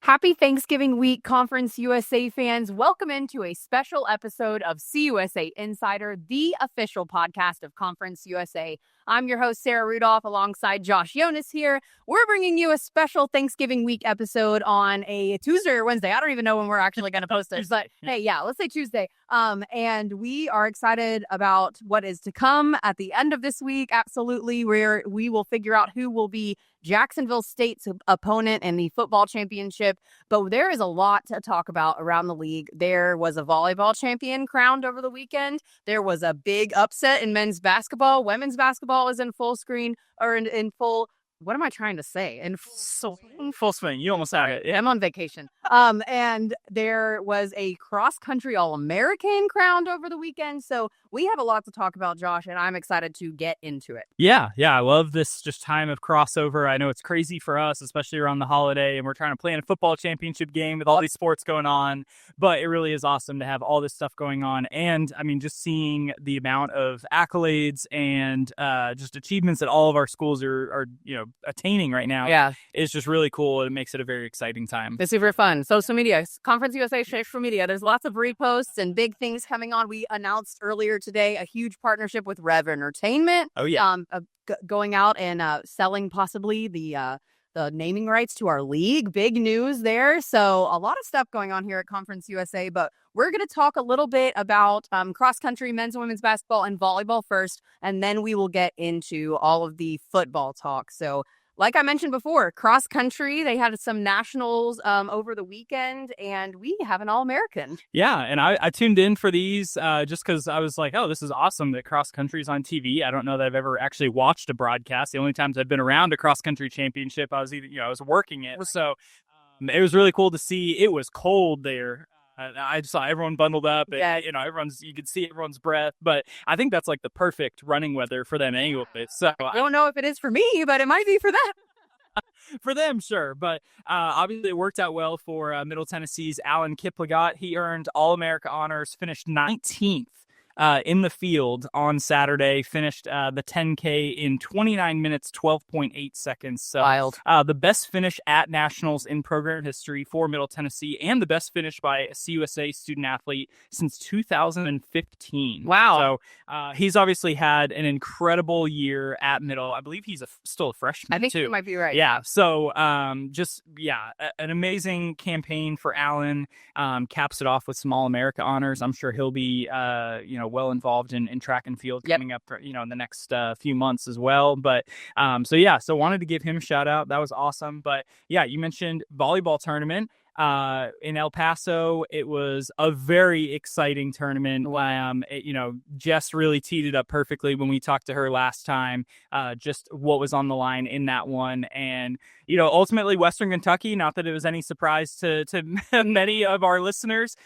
Happy Thanksgiving week, Conference USA fans. Welcome into a special episode of CUSA Insider, the official podcast of Conference USA. I'm your host, Sarah Rudolph, alongside Josh Jonas here. We're bringing you a special Thanksgiving week episode on a Tuesday or Wednesday. I don't even know when we're actually going to post this, but hey, yeah, let's say Tuesday. And we are excited about what is to come at the end of this week. Absolutely, where we will figure out who will be Jacksonville State's opponent in the football championship. But there is a lot to talk about around the league. There was a volleyball champion crowned over the weekend. There was a big upset in men's basketball. Women's basketball is in full screen or in full. What am I trying to say? In full swing. You almost had it. Yeah. I'm on vacation. And there was a cross-country All-American crowned over the weekend. So we have a lot to talk about, Josh, and I'm excited to get into it. Yeah. I love this just time of crossover. I know it's crazy for us, especially around the holiday, and we're trying to plan a football championship game with all these sports going on. But it really is awesome to have all this stuff going on. And, I mean, just seeing the amount of accolades and just achievements that all of our schools are attaining right now is just really cool. It makes it a very exciting time. It's super fun. Social media, Conference USA social media, there's lots of reposts and big things coming on. We announced earlier today a huge partnership with Rev Entertainment. Oh yeah. Going out and selling possibly the naming rights to our league. Big news there. So a lot of stuff going on here at Conference USA, but we're going to talk a little bit about cross-country, men's and women's basketball, and volleyball first, and then we will get into all of the football talk. So like I mentioned before, cross-country, they had some nationals over the weekend, and we have an All-American. Yeah, and I tuned in for these just because I was like, oh, this is awesome that cross-country is on TV. I don't know that I've ever actually watched a broadcast. The only times I've been around a cross-country championship, I was working it. Right. So it was really cool to see. It was cold there. I saw everyone bundled up, and you could see everyone's breath. But I think that's like the perfect running weather for them anyway. So I don't know if it is for me, but it might be for them. For them, sure. But obviously it worked out well for Middle Tennessee's Alan Kiplagat. He earned All-America honors, finished 19th. In the field on Saturday, finished the 10K in 29 minutes, 12.8 seconds. So, wild. The best finish at nationals in program history for Middle Tennessee, and the best finish by a CUSA student athlete since 2015. Wow. So he's obviously had an incredible year at Middle. I believe he's still a freshman, I think too. You might be right. Yeah. So an amazing campaign for Alan. Caps it off with some All-America honors. I'm sure he'll be, well involved in track and field coming up, in the next few months as well. But so wanted to give him a shout out. That was awesome. But yeah, you mentioned volleyball tournament. In El Paso, it was a very exciting tournament. Jess really teed it up perfectly when we talked to her last time, just what was on the line in that one. And, ultimately Western Kentucky, not that it was any surprise to many of our listeners,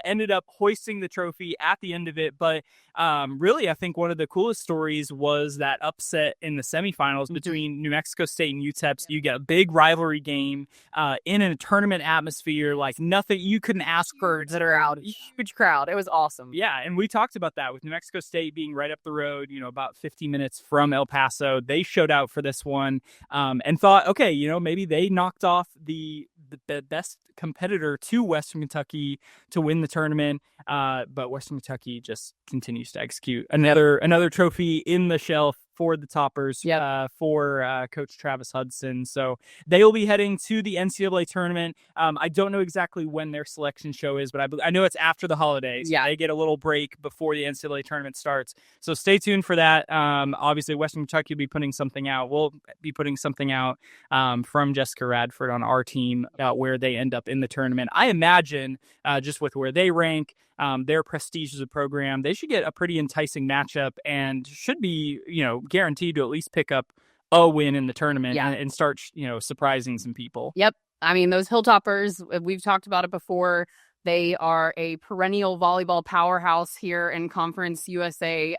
ended up hoisting the trophy at the end of it. But really, I think one of the coolest stories was that upset in the semifinals between New Mexico State and UTEP. You get a big rivalry game in a tournament atmosphere, like nothing you couldn't ask for. That are out, huge crowd. It was awesome. Yeah, and we talked about that with New Mexico State being right up the road, about 50 minutes from El Paso. They showed out for this one and thought, okay, maybe they knocked off the best competitor to Western Kentucky to win the tournament. But Western Kentucky just continues to execute another trophy in the shelf for the toppers, for Coach Travis Hudson. So they will be heading to the NCAA tournament. I don't know exactly when their selection show is, but I know it's after the holidays. Yeah. They get a little break before the NCAA tournament starts. So stay tuned for that. Obviously, Western Kentucky will be putting something out. We'll be putting something out from Jessica Radford on our team about where they end up in the tournament. I imagine just with where they rank, their prestige as a program, they should get a pretty enticing matchup and should be, guaranteed to at least pick up a win in the tournament and start, surprising some people. Yep. I mean, those Hilltoppers, we've talked about it before. They are a perennial volleyball powerhouse here in Conference USA.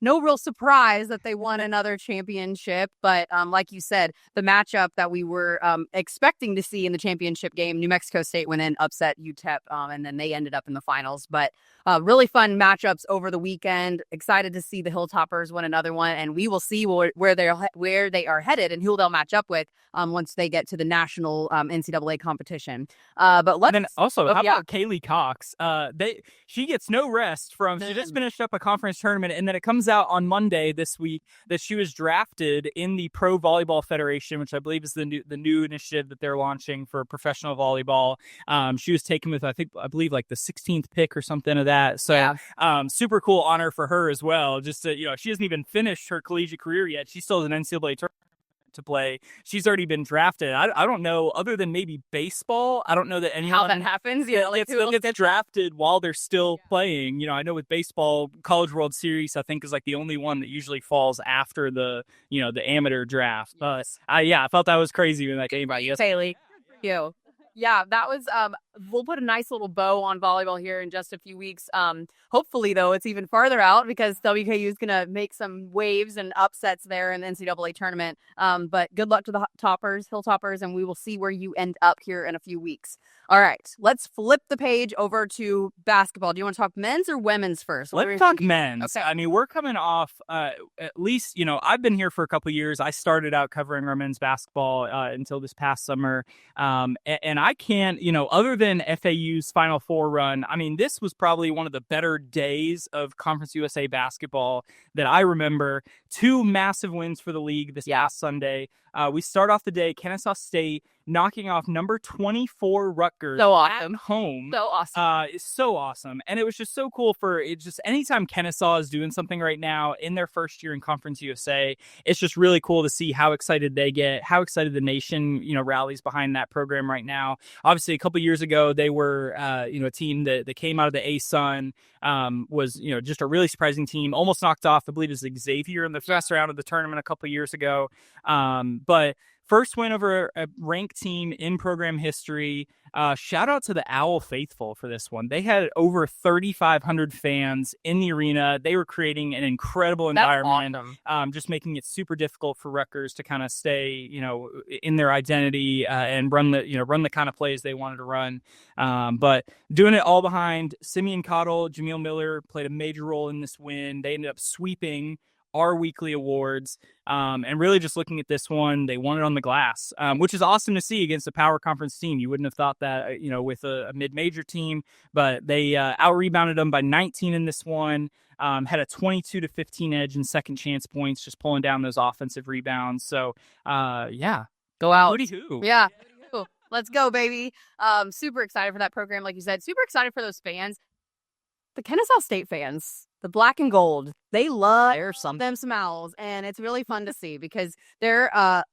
No real surprise that they won another championship, but like you said, the matchup that we were expecting to see in the championship game, New Mexico State went in, upset UTEP, and then they ended up in the finals. But really fun matchups over the weekend. Excited to see the Hilltoppers win another one, and we will see where they are headed and who they'll match up with once they get to the national NCAA competition. But let's how about Kaylee Cox? She gets no rest from. She just finished up a conference tournament, and then it comes out on Monday this week that she was drafted in the Pro Volleyball Federation, which I believe is the new initiative that they're launching for professional volleyball. She was taken with I believe like the 16th pick or something of that. So super cool honor for her as well. Just to, she hasn't even finished her collegiate career yet. She still has an NCAA tournament to play. She's already been drafted. I don't know, other than maybe baseball, I don't know that anyone how that happens. They'll get drafted while they're still playing. I know with baseball, College World Series I think is like the only one that usually falls after the the amateur draft. But I thought that was crazy when that came out. Yes, Haley, you. Yeah, that was, we'll put a nice little bow on volleyball here in just a few weeks. Hopefully, though, it's even farther out because WKU is going to make some waves and upsets there in the NCAA tournament. But good luck to the Hilltoppers, and we will see where you end up here in a few weeks. All right, let's flip the page over to basketball. Do you want to talk men's or women's first? Let's talk men's. Okay. I mean, we're coming off, at least, I've been here for a couple of years. I started out covering our men's basketball until this past summer. And I can't, other than FAU's Final Four run, I mean, this was probably one of the better days of Conference USA basketball that I remember. 2 massive wins for the league this past Sunday. We start off the day, Kennesaw State knocking off number 24 Rutgers at home. So awesome. It's so awesome. And it was just so cool for it. Just anytime Kennesaw is doing something right now in their first year in Conference USA, it's just really cool to see how excited they get, how excited the nation, rallies behind that program right now. Obviously, a couple years ago, they were, a team that came out of the ASUN, was, just a really surprising team, almost knocked off, I believe it was Xavier in the first round of the tournament a couple years ago. But first win over a ranked team in program history. Shout out to the Owl Faithful for this one. They had over 3,500 fans in the arena. They were creating an incredible environment, just making it super difficult for Rutgers to kind of stay, in their identity and run the kind of plays they wanted to run. But doing it all behind Simeon Cottle, Jameel Miller played a major role in this win. They ended up sweeping our weekly awards, and really just looking at this one, they won it on the glass, which is awesome to see against a power conference team. You wouldn't have thought that, with a mid-major team, but they out-rebounded them by 19 in this one, had a 22-15 edge in second chance points, just pulling down those offensive rebounds. So, go out. Hooty-hoo. Yeah. Let's go, baby. Super excited for that program, like you said. Super excited for those fans. The Kennesaw State fans, the black and gold, they love some owls, and it's really fun to see because they're a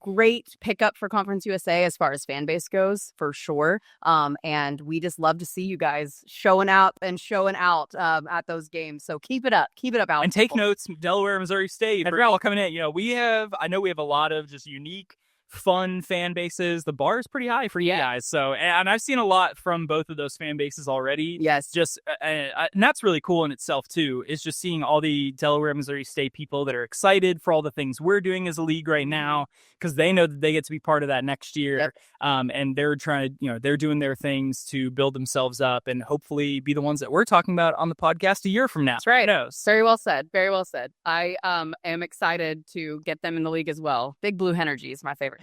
great pickup for Conference USA as far as fan base goes, for sure. And we just love to see you guys showing out at those games. So keep it up, Owls. And take notes, Delaware, Missouri State, they're all coming in. I know we have a lot of just unique, fun fan bases. The bar is pretty high for you guys. So, and I've seen a lot from both of those fan bases already. Yes. Just, and that's really cool in itself too, is just seeing all the Delaware, Missouri State people that are excited for all the things we're doing as a league right now, because they know that they get to be part of that next year. Yep. And they're trying to, they're doing their things to build themselves up and hopefully be the ones that we're talking about on the podcast a year from now. That's right. Very well said. Very well said. I am excited to get them in the league as well. Big Blue Energy is my favorite.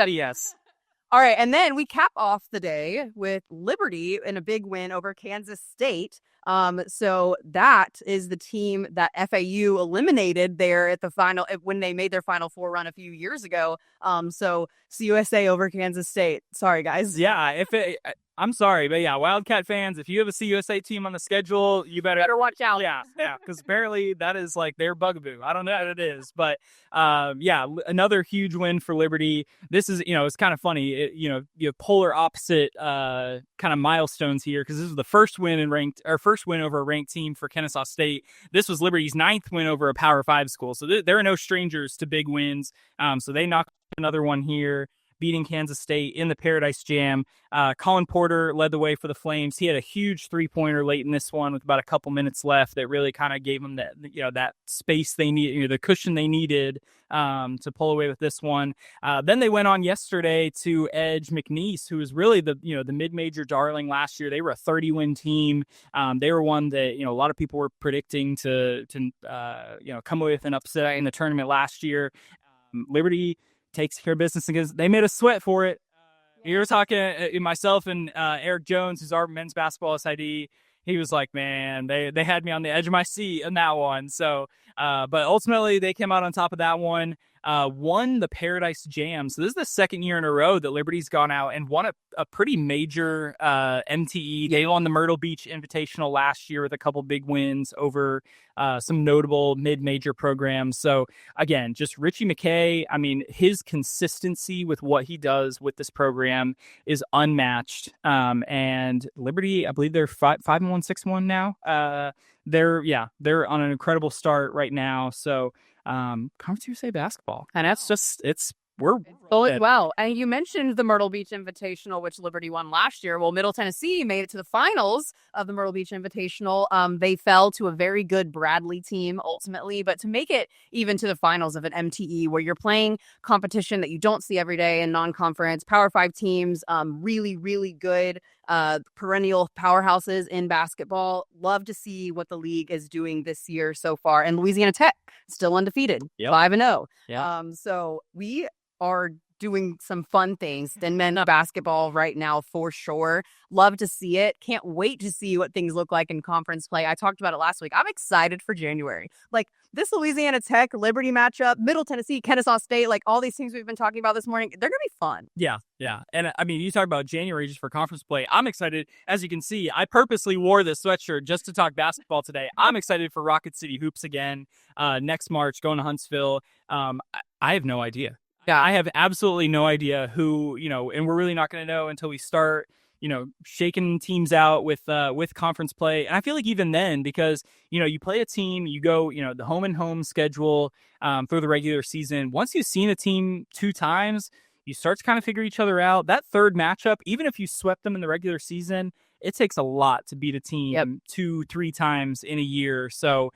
Yes. All right, and then we cap off the day with Liberty in a big win over Kansas State. So that is the team that FAU eliminated there at the final when they made their Final Four run a few years ago. So CUSA over Kansas State. Sorry, guys. Yeah, I'm sorry, but yeah, Wildcat fans, if you have a CUSA team on the schedule, you better watch out. Yeah, because apparently that is like their bugaboo. I don't know what it is, but another huge win for Liberty. This is, it's kind of funny. You have polar opposite kind of milestones here, because this is the first win over a ranked team for Kennesaw State. This was Liberty's 9th win over a Power 5 school, so there are no strangers to big wins. So they knocked another one here. beating Kansas State in the Paradise Jam. Colin Porter led the way for the Flames. He had a huge three-pointer late in this one with about a couple minutes left that really kind of gave them that space they need, the cushion they needed to pull away with this one. Then they went on yesterday to edge McNeese, who was really the mid-major darling last year. They were a 30-win team. They were one that a lot of people were predicting to come away with an upset in the tournament last year. Liberty takes care of business because they made us sweat for it. You were talking, myself and Eric Jones, who's our men's basketball SID. He was like, man, they had me on the edge of my seat in that one. So, but ultimately they came out on top of that one, won the Paradise Jam. So this is the second year in a row that Liberty's gone out and won a pretty major MTE. They won the Myrtle Beach Invitational last year with a couple big wins over some notable mid-major programs. So again, just Richie McKay, I mean, his consistency with what he does with this program is unmatched. And Liberty, I believe they're 5-1, 6-1 now. They're on an incredible start right now. So Conference USA basketball, and we're well. And you mentioned the Myrtle Beach Invitational, which Liberty won last year. Well, Middle Tennessee made it to the finals of the Myrtle Beach Invitational. They fell to a very good Bradley team ultimately, but to make it even to the finals of an MTE where you're playing competition that you don't see every day in non-conference, Power 5 teams, really, really good perennial powerhouses in basketball. Love to see what the league is doing this year so far. And Louisiana Tech still undefeated, 5-0. Yeah. So we are doing some fun things in men's basketball right now for sure. Love to see it. Can't wait to see what things look like in conference play. I talked about it last week. I'm excited for January. Like this Louisiana Tech Liberty matchup, Middle Tennessee, Kennesaw State, like all these teams we've been talking about this morning, they're going to be fun. Yeah. And I mean, you talk about January just for conference play. I'm excited. As you can see, I purposely wore this sweatshirt just to talk basketball today. I'm excited for Rocket City Hoops again next March, going to Huntsville. I have no idea. Yeah, I have absolutely no idea who, and we're really not going to know until we start, shaking teams out with conference play. And I feel like even then, because, you play a team, you go, the home and home schedule through the regular season. Once you've seen a team 2 times, you start to kind of figure each other out. That third matchup, even if you swept them in the regular season, it takes a lot to beat a team 2-3 times in a year. So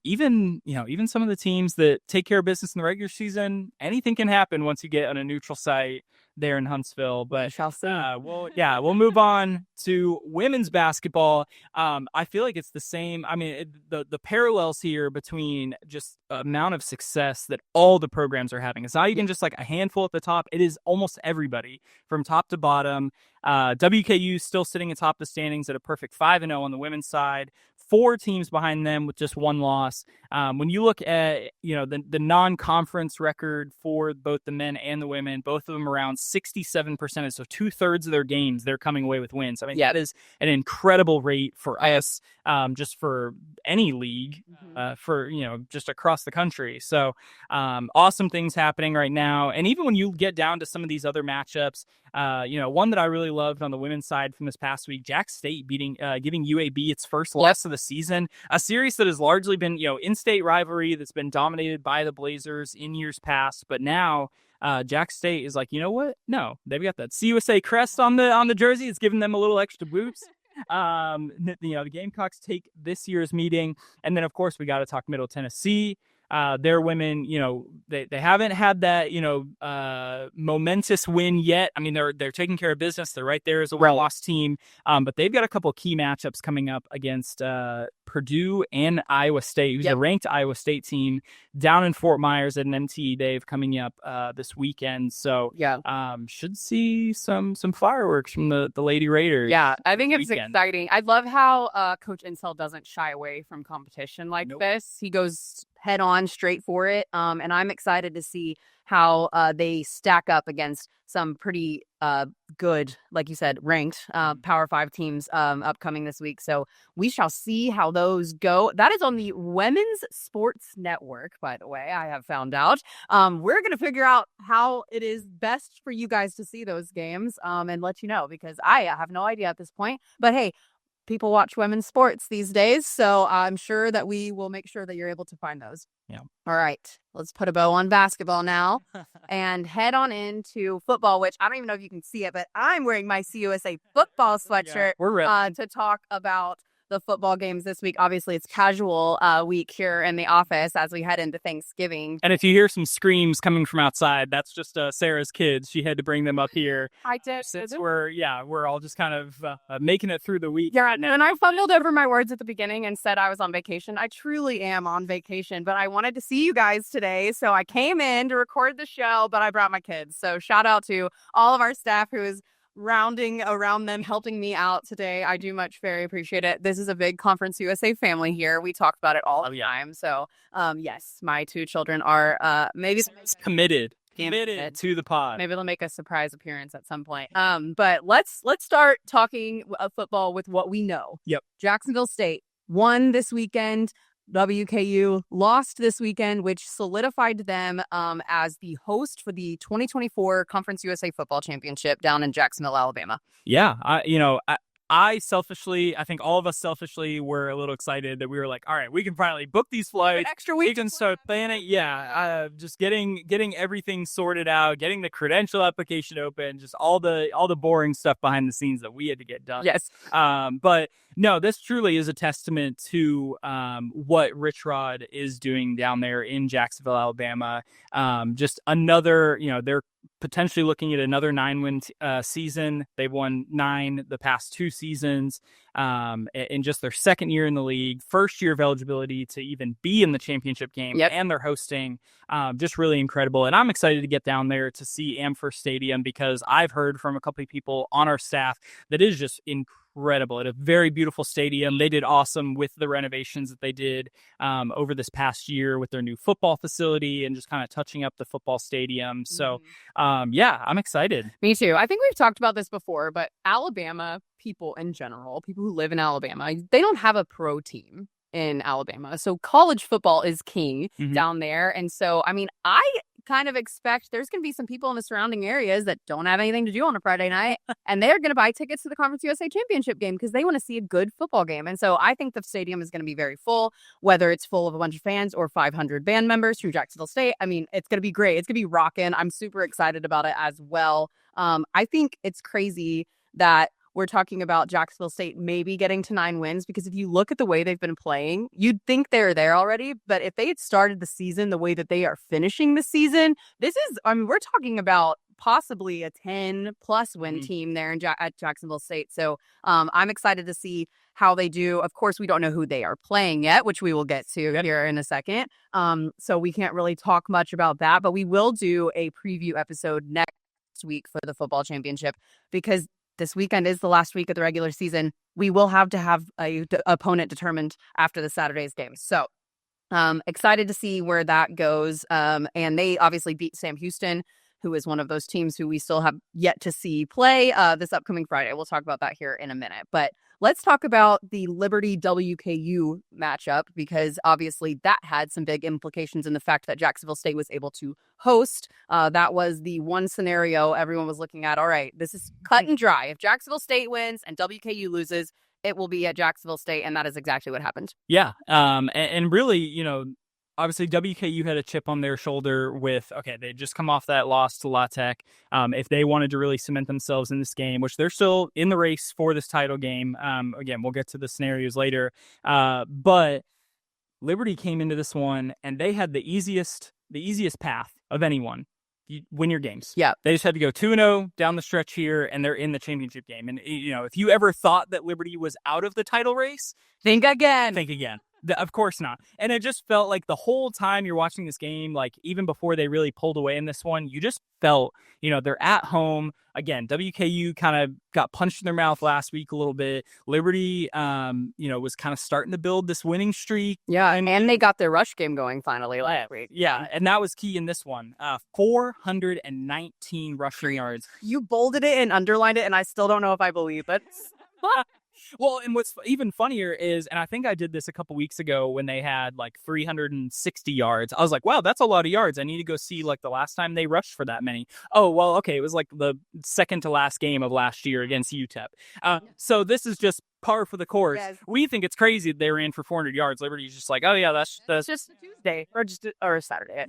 even some of the teams that take care of business in the regular season, anything can happen once you get on a neutral site there in Huntsville. But we'll move on to women's basketball. I feel like it's the same. I mean, the parallels here between just amount of success that all the programs are having. It's not even just like a handful at the top. It is almost everybody from top to bottom. WKU still sitting atop the standings at a perfect 5-0 on the women's side. 4 teams behind them with just 1 loss. When you look at the non-conference record for both the men and the women, both of them around 67%. So 2/3 of their games they're coming away with wins. I mean, that is an incredible rate for us, just for any league, for just across the country. So awesome things happening right now. And even when you get down to some of these other matchups, one that I really loved on the women's side from this past week, Jax State giving UAB its first loss of the season, a series that has largely been, in-state rivalry that's been dominated by the Blazers in years past. But now Jax State is like, you know what? No, they've got that CUSA crest on the jersey. It's giving them a little extra boost. The Gamecocks take this year's meeting. And then, of course, we got to talk Middle Tennessee. Their women, they haven't had that, momentous win yet. I mean, they're taking care of business. They're right there as a well-lost team. But they've got a couple key matchups coming up against Purdue and Iowa State, who's a ranked Iowa State team down in Fort Myers at an MTE Dave coming up this weekend. So should see some fireworks from the Lady Raiders. Yeah, I think it's exciting. I love how Coach Insell doesn't shy away from competition like this. He goes head on straight for it. And I'm excited to see how they stack up against some pretty good, like you said, ranked Power 5 teams upcoming this week. So we shall see how those go. That is on the Women's Sports Network, by the way, I have found out. We're going to figure out how it is best for you guys to see those games and let you know, because I have no idea at this point. But hey, people watch women's sports these days. So I'm sure that we will make sure that you're able to find those. Yeah. All right. Let's put a bow on basketball now and head on into football, which I don't even know if you can see it, but I'm wearing my CUSA football sweatshirt to talk about the football games this week. Obviously, it's casual week here in the office as we head into Thanksgiving. And if you hear some screams coming from outside, that's just Sarah's kids. She had to bring them up here. I did. Since we're all just kind of making it through the week. Yeah, and I fumbled over my words at the beginning and said I was on vacation. I truly am on vacation, but I wanted to see you guys today, so I came in to record the show, but I brought my kids. So shout out to all of our staff who is rounding around them, helping me out today. I do very appreciate it. This is a big Conference USA family here. We talk about it all the time. So, yes, my 2 children are maybe committed to the pod. Maybe they'll make a surprise appearance at some point. But let's start talking football with what we know. Yep. Jacksonville State won this weekend. WKU lost this weekend, which solidified them as the host for the 2024 Conference USA Football Championship down in Jacksonville, Alabama. Yeah, I selfishly, I think all of us selfishly were a little excited that we were like, all right, we can finally book these flights. Extra week. We can start planning. Yeah, just getting everything sorted out, getting the credential application open, just all the boring stuff behind the scenes that we had to get done. Yes. But no, this truly is a testament to what Rich Rod is doing down there in Jacksonville, Alabama. Just another, they're potentially looking at another 9-win season. They've won 9 the past 2 seasons in just their second year in the league, first year of eligibility to even be in the championship game. Yep. And they're hosting. Just really incredible. And I'm excited to get down there to see Amherst Stadium because I've heard from a couple of people on our staff that is just incredible. It's a very beautiful stadium. They did awesome with the renovations that they did over this past year with their new football facility and just kind of touching up the football stadium. So, yeah, I'm excited. Me too. I think we've talked about this before, but Alabama people in general, people who live in Alabama, they don't have a pro team in Alabama. So college football is king down there. And so, I mean, I kind of expect there's going to be some people in the surrounding areas that don't have anything to do on a Friday night, and they're going to buy tickets to the Conference USA Championship game because they want to see a good football game. And so I think the stadium is going to be very full, whether it's full of a bunch of fans or 500 band members from Jacksonville State. I mean, it's going to be great. It's going to be rocking. I'm super excited about it as well. I think it's crazy that we're talking about Jacksonville State maybe getting to 9 wins because if you look at the way they've been playing, you'd think they're there already. But if they had started the season the way that they are finishing the season, we're talking about possibly a 10-plus win team there at Jacksonville State. So I'm excited to see how they do. Of course, we don't know who they are playing yet, which we will get to here in a second. So we can't really talk much about that, but we will do a preview episode next week for the football championship because this weekend is the last week of the regular season. We will have to have a opponent determined after the Saturday's game. So excited to see where that goes. And they obviously beat Sam Houston, who is one of those teams who we still have yet to see play this upcoming Friday. We'll talk about that here in a minute. But let's talk about the Liberty WKU matchup because obviously that had some big implications in the fact that Jacksonville State was able to host. That was the one scenario everyone was looking at. All right, this is cut and dry. If Jacksonville State wins and WKU loses, it will be at Jacksonville State, and that is exactly what happened. Yeah, and really, obviously, WKU had a chip on their shoulder they just come off that loss to La Tech. If they wanted to really cement themselves in this game, which they're still in the race for this title game. Again, we'll get to the scenarios later. But Liberty came into this one, and they had the easiest path of anyone. You win your games. Yeah. They just had to go 2-0 down the stretch here, and they're in the championship game. And, if you ever thought that Liberty was out of the title race, think again. Of course not. And it just felt like the whole time you're watching this game, like even before they really pulled away in this one, you just felt, they're at home. Again, WKU kind of got punched in their mouth last week a little bit. Liberty, was kind of starting to build this winning streak. Yeah, and they got their rush game going finally last week. Yeah, and that was key in this one. 419 rushing yards. You bolded it and underlined it, and I still don't know if I believe it. Well, and what's even funnier is, and I think I did this a couple weeks ago when they had like 360 yards. I was like, wow, that's a lot of yards. I need to go see like the last time they rushed for that many. Oh, well, okay. It was like the second to last game of last year against UTEP. So this is just par for the course. Yes. We think it's crazy that they ran for 400 yards. Liberty's just like, oh yeah, that's just a Tuesday or a Saturday.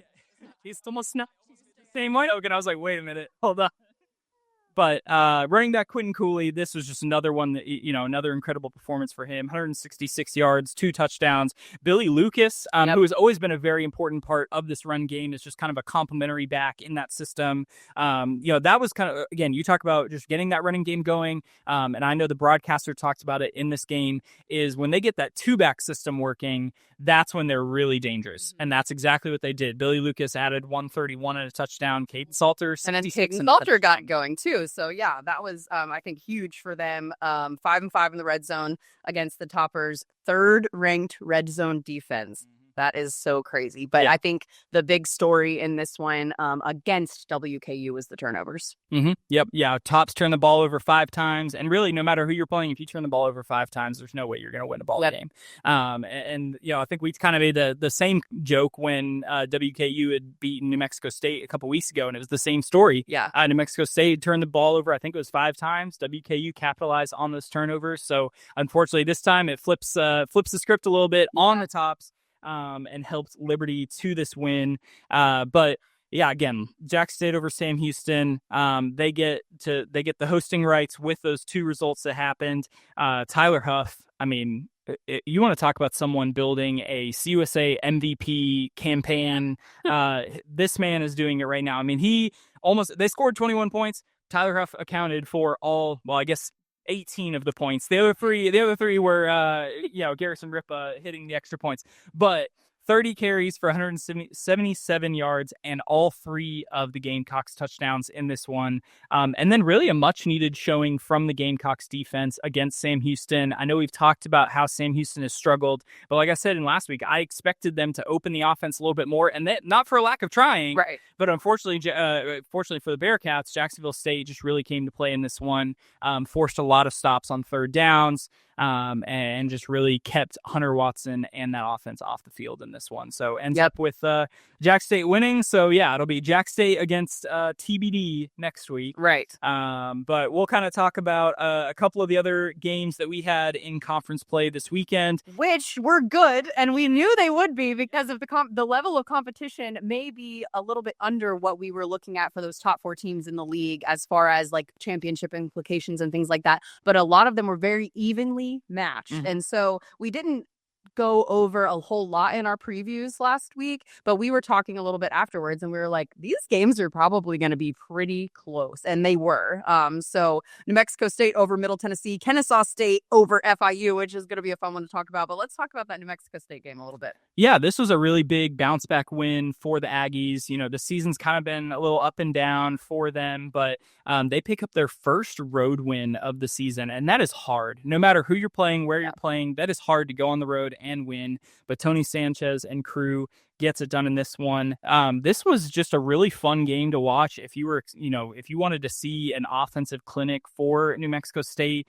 He's almost not the same way. And I was like, wait a minute, hold on. But running back Quentin Cooley, this was just another one that, another incredible performance for him. 166 yards, 2 touchdowns. Billy Lucas, who has always been a very important part of this run game, is just kind of a complimentary back in that system. That was kind of, again, you talk about just getting that running game going. And I know the broadcaster talked about it in this game, is when they get that 2-back system working, that's when they're really dangerous. And that's exactly what they did. Billy Lucas added 131 and a touchdown. Caden Salter, and then Caden Salter got going too. So yeah, that was I think huge for them. 5-5 in the red zone against the Toppers' 3rd ranked red zone defense. That is so crazy. But I think the big story in this one against WKU was the turnovers. Yep. Yeah. Tops turn the ball over 5 times. And really, no matter who you're playing, if you turn the ball over 5 times, there's no way you're going to win a ball game. And I think we kind of made the same joke when WKU had beaten New Mexico State a couple weeks ago, and it was the same story. Yeah. New Mexico State turned the ball over, I think it was 5 times. WKU capitalized on those turnovers. So unfortunately, this time it flips the script a little bit on the Tops. And helped Liberty to this win. But yeah, again, Jackson State over Sam Houston. They get the hosting rights with those 2 results that happened. Tyler Huff, I mean, you want to talk about someone building a CUSA MVP campaign. This man is doing it right now. I mean, they scored 21 points. Tyler Huff accounted for I guess 18 of the points. The other three were Garrison Ripa hitting the extra points. But 30 carries for 177 yards and all 3 of the Gamecocks touchdowns in this one. And then really a much needed showing from the Gamecocks defense against Sam Houston. I know we've talked about how Sam Houston has struggled, but like I said in last week, I expected them to open the offense a little bit more, and that not for a lack of trying, right? But unfortunately, fortunately for the Bearcats, Jacksonville State just really came to play in this one, forced a lot of stops on 3rd downs. And just really kept Hunter Watson and that offense off the field in this one. So ends up with Jack State winning. So yeah, it'll be Jack State against TBD next week. Right. But we'll kind of talk about a couple of the other games that we had in conference play this weekend, which were good, and we knew they would be because of the level of competition may be a little bit under what we were looking at for those top 4 teams in the league as far as like championship implications and things like that. But a lot of them were very evenly matched. And so we didn't go over a whole lot in our previews last week, but we were talking a little bit afterwards and we were like, these games are probably going to be pretty close, and they were. So New Mexico State over Middle Tennessee, Kennesaw State over FIU, which is going to be a fun one to talk about. But let's talk about that New Mexico State game a little bit. Yeah, this was a really big bounce back win for the Aggies. The season's kind of been a little up and down for them, but they pick up their first road win of the season, and that is hard. No matter who you're playing, where you're playing, that is hard to go on the road and win. But Tony Sanchez and crew gets it done in this one. This was just a really fun game to watch. If you wanted to see an offensive clinic for New Mexico State,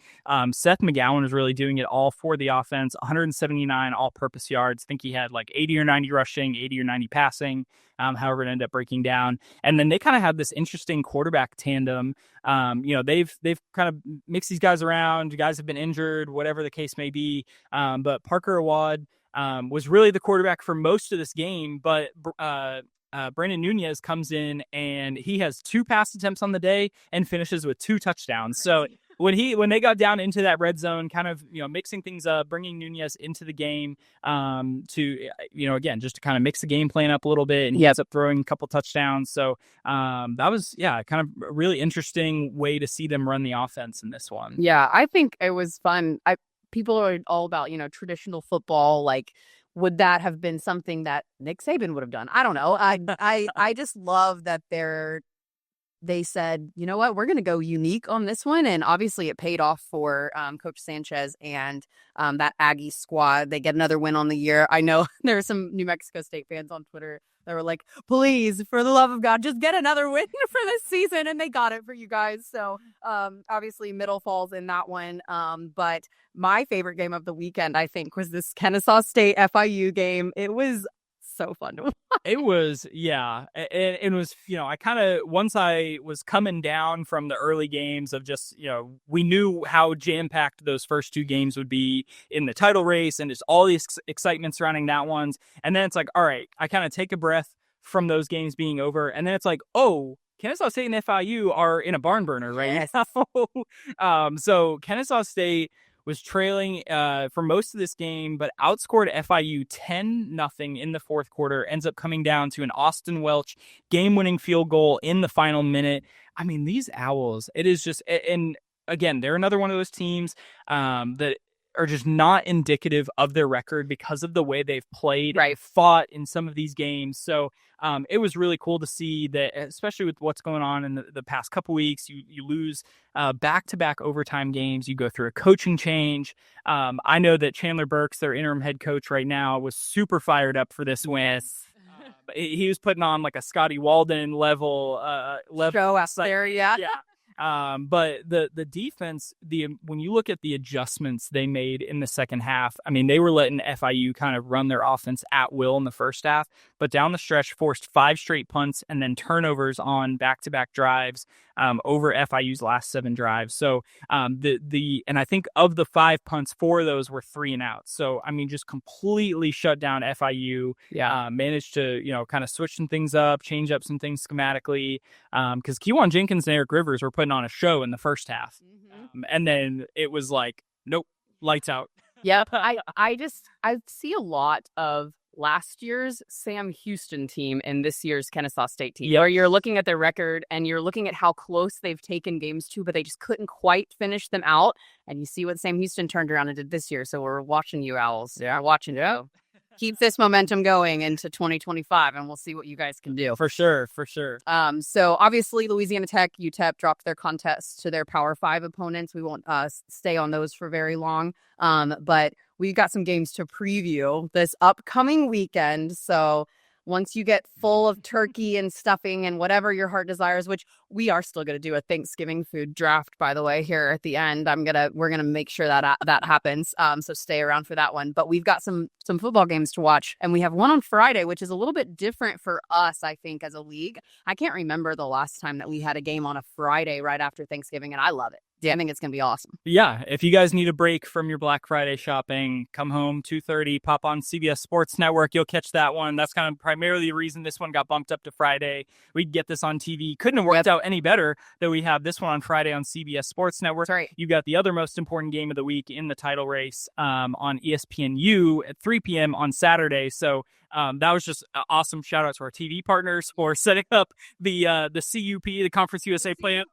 Seth McGowan was really doing it all for the offense. 179 all-purpose yards. I think he had like 80 or 90 rushing, 80 or 90 passing. However, it ended up breaking down. And then they kind of have this interesting quarterback tandem. They've kind of mixed these guys around. Guys have been injured, whatever the case may be. But Parker Awad was really the quarterback for most of this game, but Brandon Nunez comes in and he has 2 pass attempts on the day and finishes with 2 touchdowns. So when they got down into that red zone, kind of mixing things up, bringing Nunez into the game to again just to kind of mix the game plan up a little bit, and he ends up throwing a couple touchdowns. So that was kind of a really interesting way to see them run the offense in this one. Yeah, I think it was fun. People are all about traditional football, like. Would that have been something that Nick Saban would have done? I don't know. I just love that they said, you know what, we're going to go unique on this one. And obviously it paid off for Coach Sanchez and that Aggie squad. They get another win on the year. I know there are some New Mexico State fans on Twitter They were like, please, for the love of God, just get another win for this season. And they got it for you guys. So obviously Middle falls in that one. But my favorite game of the weekend, I think, was this Kennesaw State FIU game. It was so fun to watch. It was, yeah. It was, I kind of, once I was coming down from the early games of just, we knew how jam-packed those first two games would be in the title race and just all the excitement surrounding that ones. And then it's like, all right, I kind of take a breath from those games being over. And then it's like, oh, Kennesaw State and FIU are in a barn burner right now. So Kennesaw State was trailing for most of this game, but outscored FIU 10-0 in the fourth quarter, ends up coming down to an Austin Welch game-winning field goal in the final minute. I mean, these Owls, it is just, and again, they're another one of those teams that are just not indicative of their record because of the way they've played, fought in some of these games. So it was really cool to see that, especially with what's going on in the past couple weeks. You lose back-to-back overtime games. You go through a coaching change. I know that Chandler Burks, their interim head coach right now, was super fired up for this win. He was putting on like a Scotty Walden level show out there, yeah. But the defense, when you look at the adjustments they made in the second half, I mean, they were letting FIU kind of run their offense at will in the first half, but down the stretch forced 5 straight punts and then turnovers on back-to-back drives over FIU's last 7 drives. So and I think of the 5 punts, 4 of those were 3 and outs. So I mean, just completely shut down FIU. Managed to kind of switch some things up, change up some things schematically. Because Kewan Jenkins and Eric Rivers were putting on a show in the first half, and then it was like, nope, lights out. Yep. I see a lot of last year's Sam Houston team and this year's Kennesaw State team. Where you're looking at their record and you're looking at how close they've taken games to, but they just couldn't quite finish them out. And you see what Sam Houston turned around and did this year. So we're watching you, Owls. Yeah, watching you. Keep this momentum going into 2025, and we'll see what you guys can do. For sure. So obviously Louisiana Tech, UTEP dropped their contests to their Power 5 opponents. We won't stay on those for very long. But we've got some games to preview this upcoming weekend. So once you get full of turkey and stuffing and whatever your heart desires, which we are still going to do a Thanksgiving food draft, by the way, here at the end. We're gonna make sure that happens. So stay around for that one. But we've got some football games to watch, and we have one on Friday, which is a little bit different for us, I think, as a league. I can't remember the last time that we had a game on a Friday right after Thanksgiving, and I love it. Yeah, I think it's going to be awesome. Yeah, if you guys need a break from your Black Friday shopping, come home 2:30, pop on CBS Sports Network. You'll catch that one. That's kind of primarily the reason this one got bumped up to Friday. We'd get this on TV. Couldn't have worked out any better that we have this one on Friday on CBS Sports Network. That's right. You got the other most important game of the week in the title race on ESPNU at 3 p.m. on Saturday. So that was just awesome. Shout out to our TV partners for setting up the CUP, the Conference USA plan.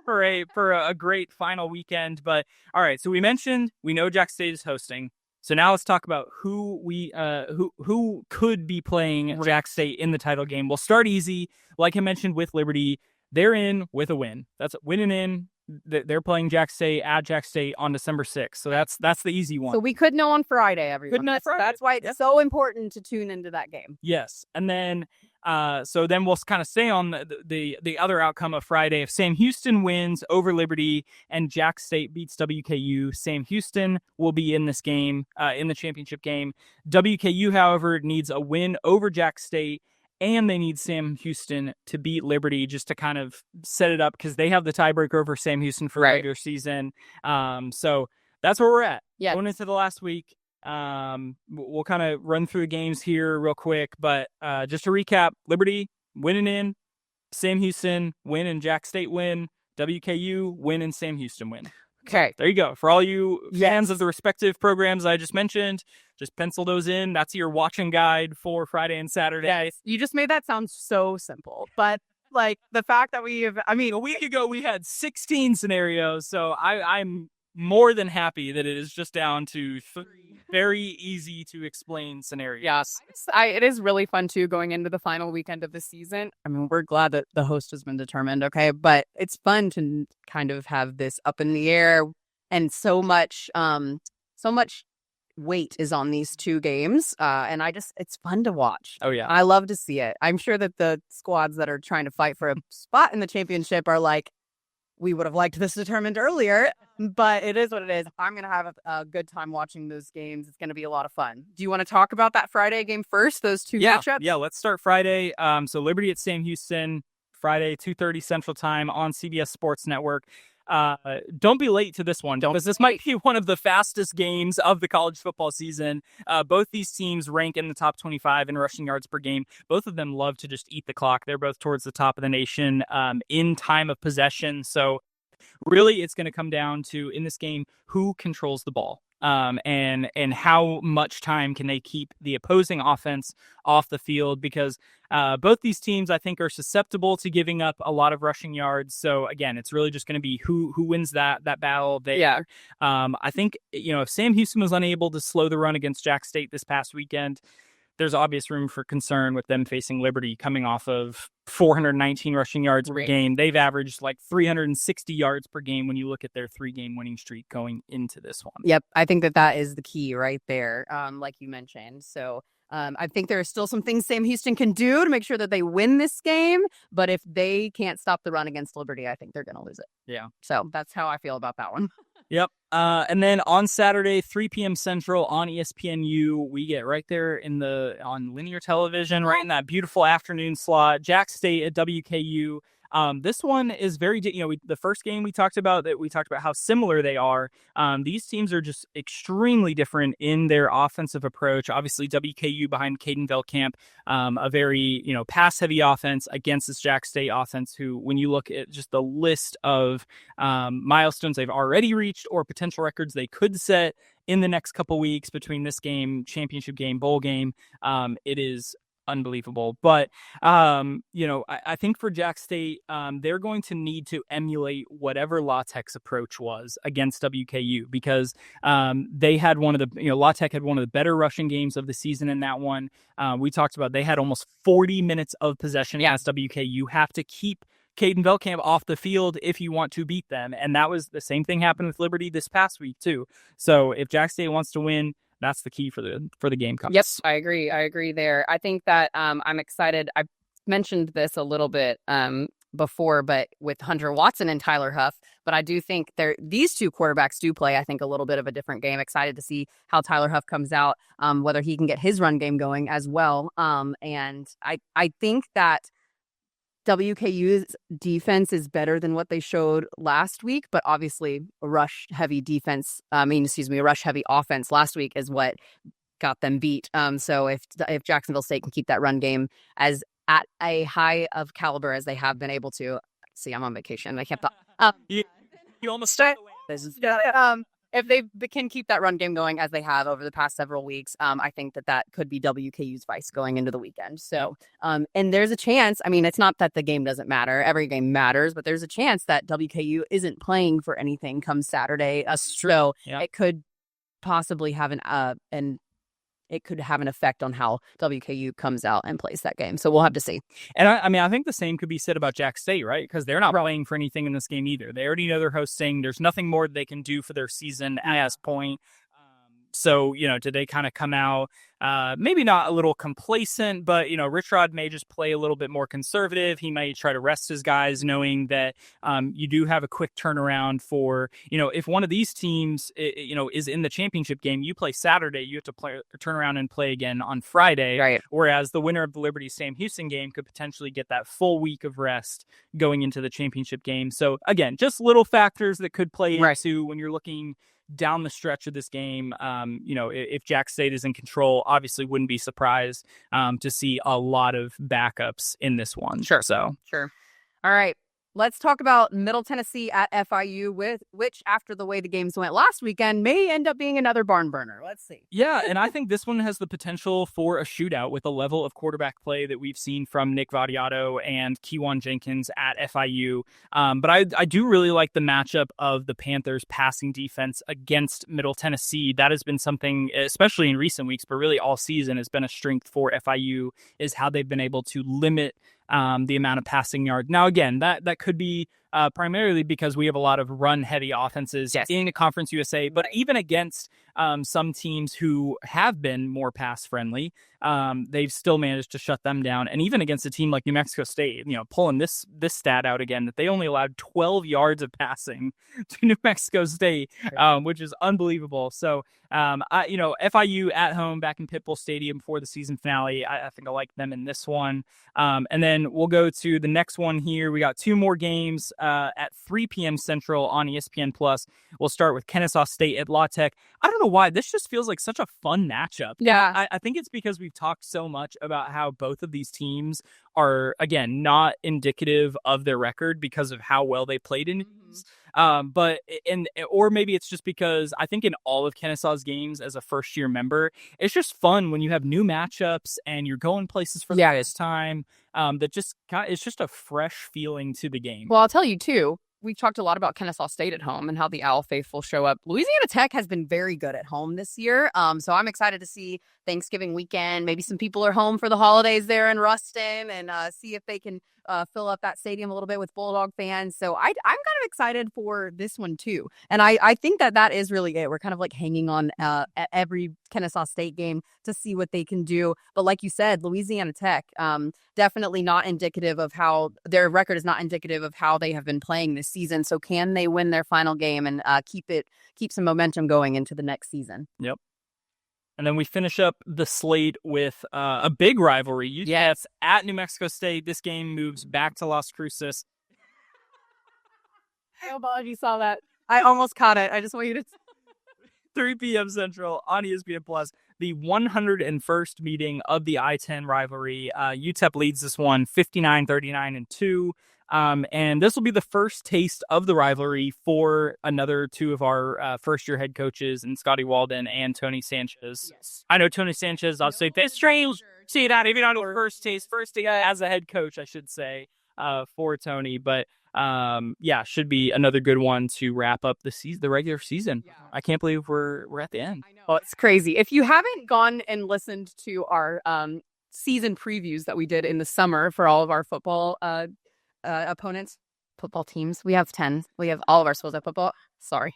For a great final weekend. But all right, so we know Jack State is hosting. So now let's talk about who could be playing Jack State in the title game. We'll start easy. Like I mentioned with Liberty, they're in with a win. That's winning in. They're playing Jack State at Jack State on December 6th. So that's the easy one. So we could know on Friday, everyone. That's why it's so important to tune into that game. Yes. And then so then we'll kind of stay on the other outcome of Friday. If Sam Houston wins over Liberty and Jack State beats WKU, Sam Houston will be in this game, in the championship game. WKU, however, needs a win over Jack State, and they need Sam Houston to beat Liberty just to kind of set it up because they have the tiebreaker over Sam Houston for regular season. So that's where we're at. Yeah. Going into the last week. We'll kind of run through the games here real quick, but just to recap: Liberty winning in, Sam Houston win and Jack State win, WKU win and Sam Houston win. Okay, there you go. For all you fans of the respective programs I just mentioned, just pencil those in. That's your watching guide for Friday and Saturday. Yeah, you just made that sound so simple, but like the fact that a week ago we had 16 scenarios, so I'm more than happy that it is just down to 3 very easy to explain scenarios. Yes. It is really fun too going into the final weekend of the season. I mean, we're glad that the host has been determined, okay? But it's fun to kind of have this up in the air and so much weight is on these two games. And it's fun to watch. Oh, yeah. I love to see it. I'm sure that the squads that are trying to fight for a spot in the championship are like, we would have liked this determined earlier, but it is what it is. I'm going to have a good time watching those games. It's going to be a lot of fun. Do you want to talk about that Friday game first, those two matchups? Yeah, let's start Friday. So Liberty at Sam Houston, Friday, 2:30 Central Time on CBS Sports Network. Don't be late to this one, because this might be one of the fastest games of the college football season. Both these teams rank in the top 25 in rushing yards per game. Both of them love to just eat the clock. They're both towards the top of the nation in time of possession. So really, it's going to come down to, in this game, who controls the ball. And how much time can they keep the opposing offense off the field, because both these teams, I think, are susceptible to giving up a lot of rushing yards. So again, it's really just going to be who wins that battle there. Yeah. I think, if Sam Houston was unable to slow the run against Jack State this past weekend, there's obvious room for concern with them facing Liberty coming off of 419 rushing yards per game. They've averaged like 360 yards per game when you look at their 3-game winning streak going into this one. Yep. I think that is the key right there, like you mentioned. So I think there are still some things Sam Houston can do to make sure that they win this game. But if they can't stop the run against Liberty, I think they're going to lose it. Yeah. So that's how I feel about that one. Yep. And then on Saturday, 3 p.m. Central on ESPNU, we get right there on linear television, right in that beautiful afternoon slot. Jack State at WKU. This one is very, the first game we talked about how similar they are. These teams are just extremely different in their offensive approach. Obviously, WKU behind Caden Velkamp, a very, pass-heavy offense against this Jack State offense, who, when you look at just the list of milestones they've already reached or potential records they could set in the next couple weeks between this game, championship game, bowl game, it is unbelievable. But I think for Jack State, they're going to need to emulate whatever La Tech's approach was against WKU, because they had La Tech had one of the better rushing games of the season in that one. We talked about they had almost 40 minutes of possession against WKU. You have to keep Caden Velkamp off the field if you want to beat them, and that was the same thing happened with Liberty this past week too. So if Jack State wants to win, that's the key for the Gamecocks. Yep, I agree there. I think that I'm excited. I mentioned this a little bit before, but with Hunter Watson and Tyler Huff. But I do think these two quarterbacks do play, I think, a little bit of a different game. Excited to see how Tyler Huff comes out, whether he can get his run game going as well. And I think that WKU's defense is better than what they showed last week, but obviously a rush heavy offense last week is what got them beat. So if Jacksonville State can keep that run game as at a high of caliber as they have been able to, see, I'm on vacation. I kept you almost started. If they can keep that run game going as they have over the past several weeks, I think that could be WKU's vice going into the weekend. So, and there's a chance, it's not that the game doesn't matter. Every game matters, but there's a chance that WKU isn't playing for anything come Saturday. So it could possibly have it could have an effect on how WKU comes out and plays that game. So we'll have to see. And I think the same could be said about Jack State, right? Because they're not playing for anything in this game either. They already know they're hosting. There's nothing more they can do for their season at this point. So, did they kind of come out, maybe not a little complacent, but, Rich Rod may just play a little bit more conservative. He might try to rest his guys, knowing that you do have a quick turnaround for, if one of these teams, is in the championship game, you play Saturday, you have to turn around and play again on Friday. Right. Whereas the winner of the Liberty Sam Houston game could potentially get that full week of rest going into the championship game. So, again, just little factors that could play into when you're looking down the stretch of this game. If Jack State is in control, obviously wouldn't be surprised to see a lot of backups in this one. Sure. Sure. All right. Let's talk about Middle Tennessee at FIU, which, after the way the games went last weekend, may end up being another barn burner. Let's see. Yeah, and I think this one has the potential for a shootout with the level of quarterback play that we've seen from Nick Vadiato and Kewan Jenkins at FIU. But I do really like the matchup of the Panthers' passing defense against Middle Tennessee. That has been something, especially in recent weeks, but really all season, has been a strength for FIU, is how they've been able to limit the amount of passing yards. Now, again, that could be primarily because we have a lot of run-heavy offenses in Conference USA, but even against some teams who have been more pass-friendly, they've still managed to shut them down. And even against a team like New Mexico State, pulling this stat out again, that they only allowed 12 yards of passing to New Mexico State, which is unbelievable. So, FIU at home back in Pitbull Stadium before the season finale. I think I like them in this one. And then we'll go to the next one here. We got 2 more games at 3 p.m. Central on ESPN Plus. We'll start with Kennesaw State at La Tech. I don't know why this just feels like such a fun matchup. Yeah, I think it's because we've talked so much about how both of these teams are, again, not indicative of their record because of how well they played in these. Or maybe it's just because I think in all of Kennesaw's games as a first-year member, it's just fun when you have new matchups and you're going places for the first time. It's just a fresh feeling to the game. Well, I'll tell you too. We've talked a lot about Kennesaw State at home and how the Owl faithful show up. Louisiana Tech has been very good at home this year. So I'm excited to see Thanksgiving weekend. Maybe some people are home for the holidays there in Ruston and see if they can fill up that stadium a little bit with Bulldog fans. So I'm kind of excited for this one too. And I think that is really it. We're kind of like hanging on at every Kennesaw State game to see what they can do. But like you said, Louisiana Tech, definitely not indicative of how their record is not indicative of how they have been playing this season. So can they win their final game and keep some momentum going into the next season? Yep. And then we finish up the slate with a big rivalry. UTEP at New Mexico State. This game moves back to Las Cruces. I apologize, you saw that. I almost caught it. I just want you to... 3 p.m. Central on ESPN Plus. The 101st meeting of the I-10 rivalry. UTEP leads this one 59-39-2. And this will be the first taste of the rivalry for another 2 of our first-year head coaches, and Scotty Walden and Tony Sanchez. Yes. I know Tony Sanchez. I'll say that's strange. See that if you don't know first taste as a head coach, I should say, for Tony. But should be another good one to wrap up the regular season. Yeah. I can't believe we're at the end. I know. Well, it's crazy. If you haven't gone and listened to our season previews that we did in the summer for all of our football football teams. We have 10. We have all of our schools at football. Sorry.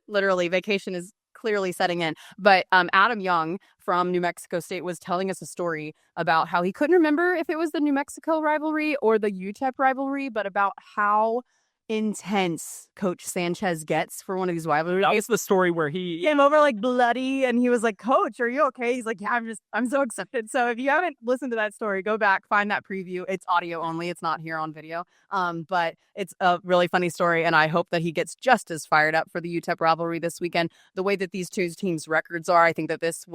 Literally, vacation is clearly setting in. But Adam Young from New Mexico State was telling us a story about how he couldn't remember if it was the New Mexico rivalry or the UTEP rivalry, but about how intense Coach Sanchez gets for one of these rivalries. That was the story where he came over like bloody and he was like, "Coach, are you okay?" He's like, "Yeah, I'm so excited." So if you haven't listened to that story, go back, find that preview. It's audio only. It's not here on video. But it's a really funny story, and I hope that he gets just as fired up for the UTEP rivalry this weekend. The way that these 2 teams' records are, I think that this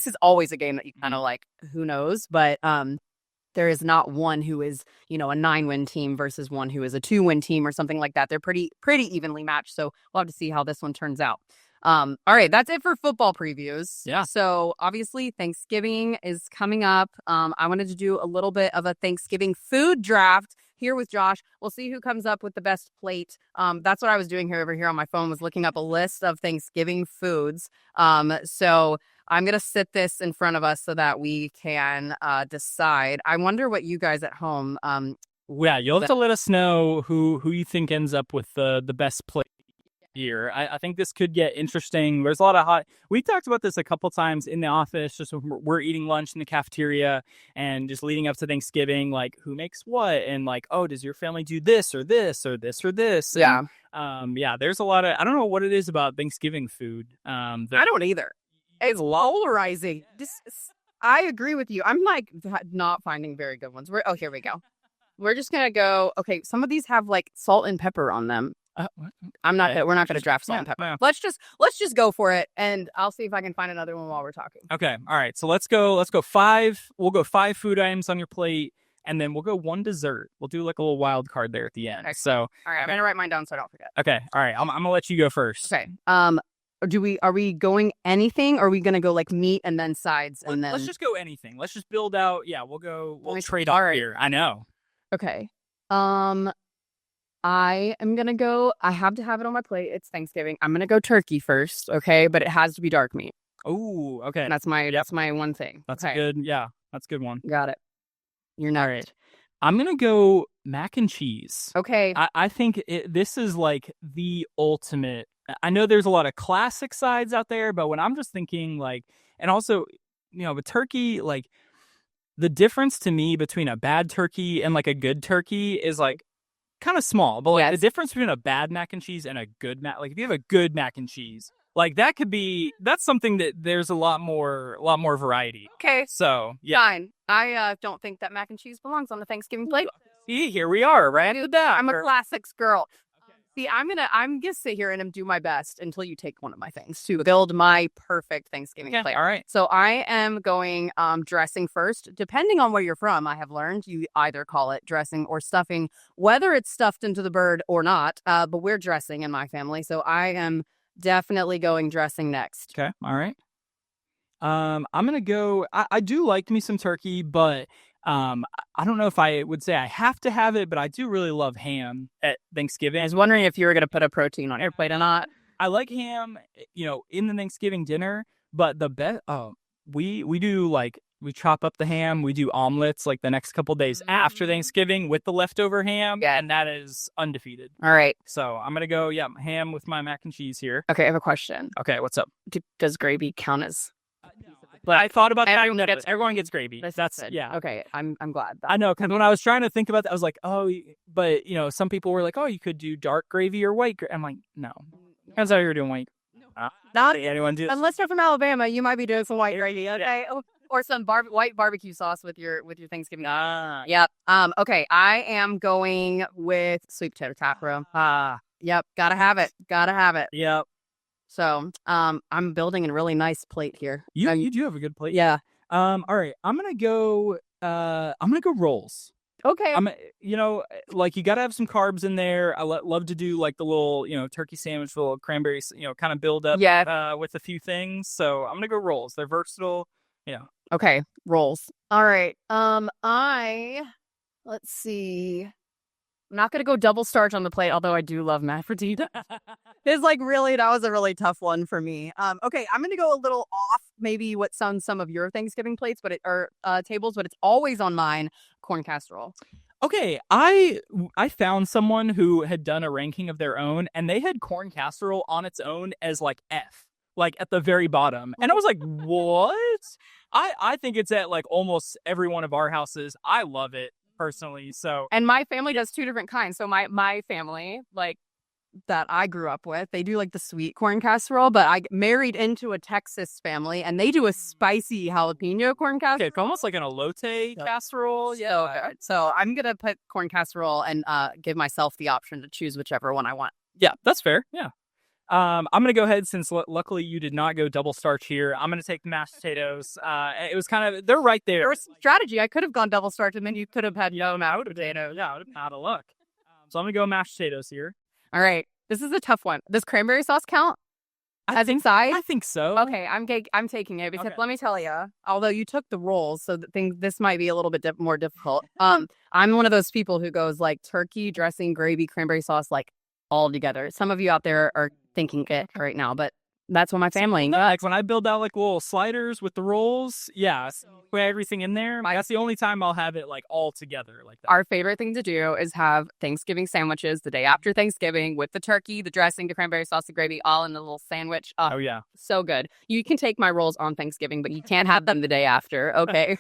is always a game that you kind of like, who knows? But there is not one who is, a 9-win team versus one who is a 2-win team or something like that. They're pretty evenly matched. So we'll have to see how this one turns out. All right, that's it for football previews. Yeah. So obviously Thanksgiving is coming up. I wanted to do a little bit of a Thanksgiving food draft here with Josh. We'll see who comes up with the best plate. That's what I was doing over here on my phone, was looking up a list of Thanksgiving foods. So I'm going to sit this in front of us so that we can decide. I wonder what you guys at home... you'll have to let us know who you think ends up with the best plate here. I think this could get interesting. There's a lot of we talked about this a couple times in the office, just when we're eating lunch in the cafeteria and just leading up to Thanksgiving, like who makes what, and like, oh, does your family do this or this or this or this? Yeah. And, there's a lot of, I don't know what it is about Thanksgiving food. I don't either. It's polarizing. I agree with you. I'm like not finding very good ones. Here we go. We're just going to go. Okay. Some of these have like salt and pepper on them. We're not going to draft salt and pepper. Yeah. Let's just go for it. And I'll see if I can find another one while we're talking. Okay. All right. So let's go 5. We'll go 5 food items on your plate, and then we'll go 1 dessert. We'll do like a little wild card there at the end. Okay. So, all right. I'm going to write mine down so I don't forget. Okay. All right. I'm going to let you go first. Okay. Are we going anything, or are we going to go like meat and then sides and then... Let's just go anything. Let's just build out. Yeah, we'll trade off here. I know. Okay. I am going to go, I have to have it on my plate. It's Thanksgiving. I'm going to go turkey first. Okay. But it has to be dark meat. Oh, okay. And that's my one thing. That's good. Yeah. That's a good one. Got it. You're not right. I'm going to go mac and cheese. Okay. I think this is like the ultimate. I know there's a lot of classic sides out there, but when I'm just thinking like, and also, with turkey, like the difference to me between a bad turkey and like a good turkey is like kind of small, but like the difference between a bad mac and cheese and a good like if you have a good mac and cheese, like that's something that there's a lot more variety. Okay. So yeah. Fine. I don't think that mac and cheese belongs on the Thanksgiving plate. See, here we are, right? I'm a classics girl. See, I'm gonna sit here and do my best until you take one of my things to build my perfect Thanksgiving plate. All right. So I am going dressing first. Depending on where you're from, I have learned you either call it dressing or stuffing, whether it's stuffed into the bird or not. But we're dressing in my family, so I am definitely going dressing next. Okay. All right. I'm gonna go. I do like me some turkey, but I don't know if I would say I have to have it, but I do really love ham at Thanksgiving. I was wondering if you were going to put a protein on your plate or not. I like ham, in the Thanksgiving dinner, but the best, we do like, we chop up the ham, we do omelets like the next couple days after Thanksgiving with the leftover ham, and that is undefeated. All right. So I'm going to go, ham with my mac and cheese here. Okay, I have a question. Okay, what's up? Does gravy count as... But I thought about that. Everyone gets gravy. That's yeah. Okay, I'm glad. I know, because when I was trying to think about that, I was like, oh, but some people were like, oh, you could do dark gravy or white. I'm like, no. That's how you're doing white. Not anyone do. Unless you're from Alabama, you might be doing some white gravy. Okay, or some white barbecue sauce with your Thanksgiving. Yep. Okay, I am going with sweet potato taco. Yep. Gotta have it. Yep. So, I'm building a really nice plate here. You do have a good plate. Yeah. All right. I'm gonna go rolls. Okay. Like you gotta have some carbs in there. I love to do like the little, turkey sandwich, little cranberries, kind of build up. Yeah. With a few things. So I'm gonna go rolls. They're versatile. Yeah. Okay. Rolls. All right. Let's see. I'm not going to go double starch on the plate, although I do love mashed potato. That was a really tough one for me. Okay, I'm going to go a little off maybe what's on some of your Thanksgiving plates, tables, but it's always on mine, corn casserole. Okay, I found someone who had done a ranking of their own, and they had corn casserole on its own as like F, like at the very bottom. And I was like, what? I think it's at like almost every one of our houses. I love it. Personally, and my family does two different kinds. So my family, like that I grew up with, they do like the sweet corn casserole, but I married into a Texas family and they do a spicy jalapeno corn casserole. Okay, it's almost like an elote casserole. Yeah. So I'm gonna put corn casserole and give myself the option to choose whichever one I want. Yeah, that's fair. Yeah. I'm going to go ahead, since luckily you did not go double starch here. I'm going to take the mashed potatoes. It was they're right there. There was strategy. I could have gone double starch and then you could have had mashed potatoes. Yeah, I would have been out of luck. So I'm going to go mashed potatoes here. All right. This is a tough one. Does cranberry sauce count as inside? I think so. Okay, I'm taking it because let me tell you, although you took the rolls, so this might be a little bit more difficult. I'm one of those people who goes like turkey, dressing, gravy, cranberry sauce, like all together. Some of you out there are thinking it right now, but that's what my family. Like when I build out like little sliders with the rolls, put everything in there. That's the only time I'll have it like all together like that. Our favorite thing to do is have Thanksgiving sandwiches the day after Thanksgiving with the turkey, the dressing, the cranberry sauce, the gravy, all in the little sandwich. Oh yeah, so good. You can take my rolls on Thanksgiving, but you can't have them the day after. Okay,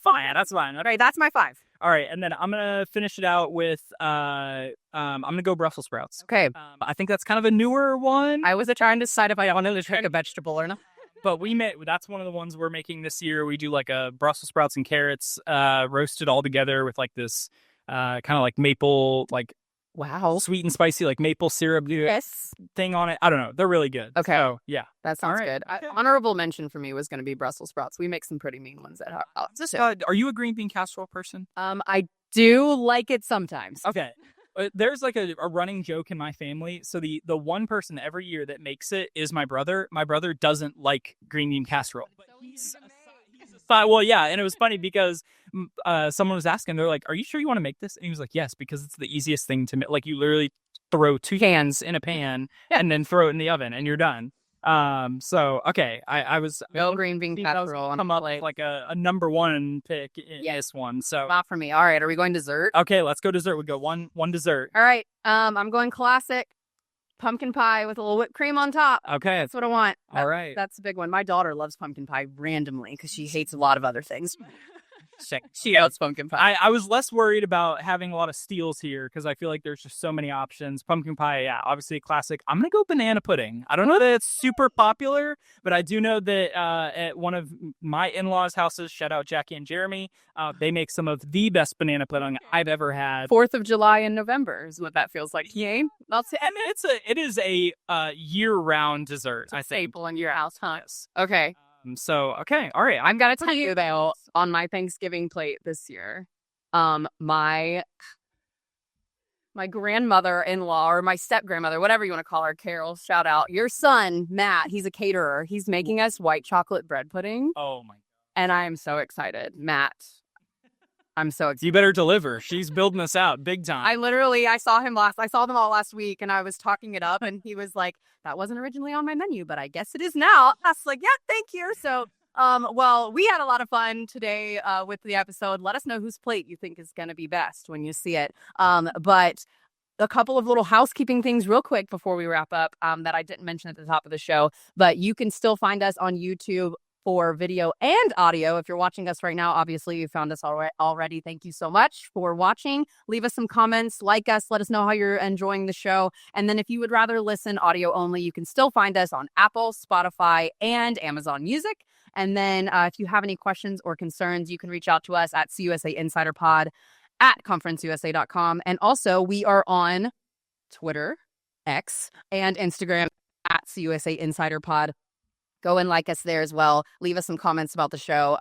fine. That's fine. All right, that's my 5. All right, and then I'm gonna finish it out with I'm gonna go Brussels sprouts. Okay, I think that's kind of a newer one. I was trying to decide if I wanted to try a vegetable or not. But that's one of the ones we're making this year. We do like a Brussels sprouts and carrots roasted all together with like this kind of like maple, like sweet and spicy like maple syrup thing on it. I don't know. They're really good. Okay. So, yeah. That sounds good. Okay. Honorable mention for me was going to be Brussels sprouts. We make some pretty mean ones at our house. Are you a green bean casserole person? I do like it sometimes. Okay. There's like a running joke in my family. So the one person every year that makes it is my brother. My brother doesn't like green bean casserole. Well, yeah, and it was funny because someone was asking, they're like, "Are you sure you want to make this?" And he was like, "Yes, because it's the easiest thing to make. Like, you literally throw 2 cans in a pan and then throw it in the oven, and you're done." So okay, I was green bean casserole come up like a number one pick in this one. So not for me. All right, are we going dessert? Okay, let's go dessert. We go one dessert. All right. I'm going classic pumpkin pie with a little whipped cream on top. Okay, that's what I want. All right, that's a big one. My daughter loves pumpkin pie randomly because she hates a lot of other things. She hates pumpkin pie. I was less worried about having a lot of steals here because I feel like there's just so many options. Pumpkin pie, yeah, obviously a classic. I'm gonna go banana pudding. I don't know that it's super popular, but I do know that at one of my in-laws' houses, shout out Jackie and Jeremy, they make some of the best banana pudding I've ever had. 4th of July in November is what that feels like. Yay! It is a year-round dessert. I think staple in your house, huh? Yes. Okay. So, okay. All right. I've got to tell you about on my Thanksgiving plate this year, my grandmother-in-law or my step-grandmother, whatever you want to call her, Carol, shout out, your son, Matt, he's a caterer. He's making us white chocolate bread pudding. Oh, my God. And I am so excited. Matt, I'm so excited. You better deliver. She's building us out big time. I saw them all last week and I was talking it up and he was like, that wasn't originally on my menu, but I guess it is now. I was like, yeah, thank you. So, well, we had a lot of fun today with the episode. Let us know whose plate you think is going to be best when you see it. But a couple of little housekeeping things real quick before we wrap up that I didn't mention at the top of the show, but you can still find us on YouTube for video and audio. If you're watching us right now, obviously you found us already. Thank you so much for watching. Leave us some comments, like us, let us know how you're enjoying the show. And then if you would rather listen audio only, you can still find us on Apple, Spotify, and Amazon Music. And then if you have any questions or concerns, you can reach out to us at CUSA Insider Pod at conferenceusa.com. And also we are on Twitter, X, and Instagram at CUSA Insider Pod. Go and like us there as well. Leave us some comments about the show.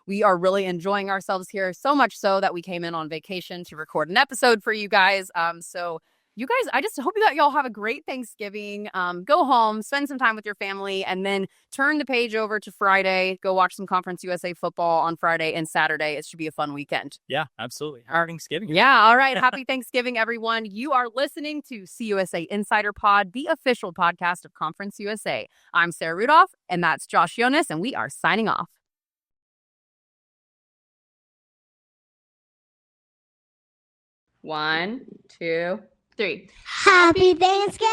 We are really enjoying ourselves here, so much so that we came in on vacation to record an episode for you guys. So you guys, I just hope that y'all have a great Thanksgiving. Go home, spend some time with your family, and then turn the page over to Friday. Go watch some Conference USA football on Friday and Saturday. It should be a fun weekend. Yeah, absolutely. Happy Thanksgiving. Yeah, all right. Happy Thanksgiving, everyone. You are listening to CUSA Insider Pod, the official podcast of Conference USA. I'm Sarah Rudolph, and that's Josh Jonas, and we are signing off. 1, 2, 3. Happy Thanksgiving!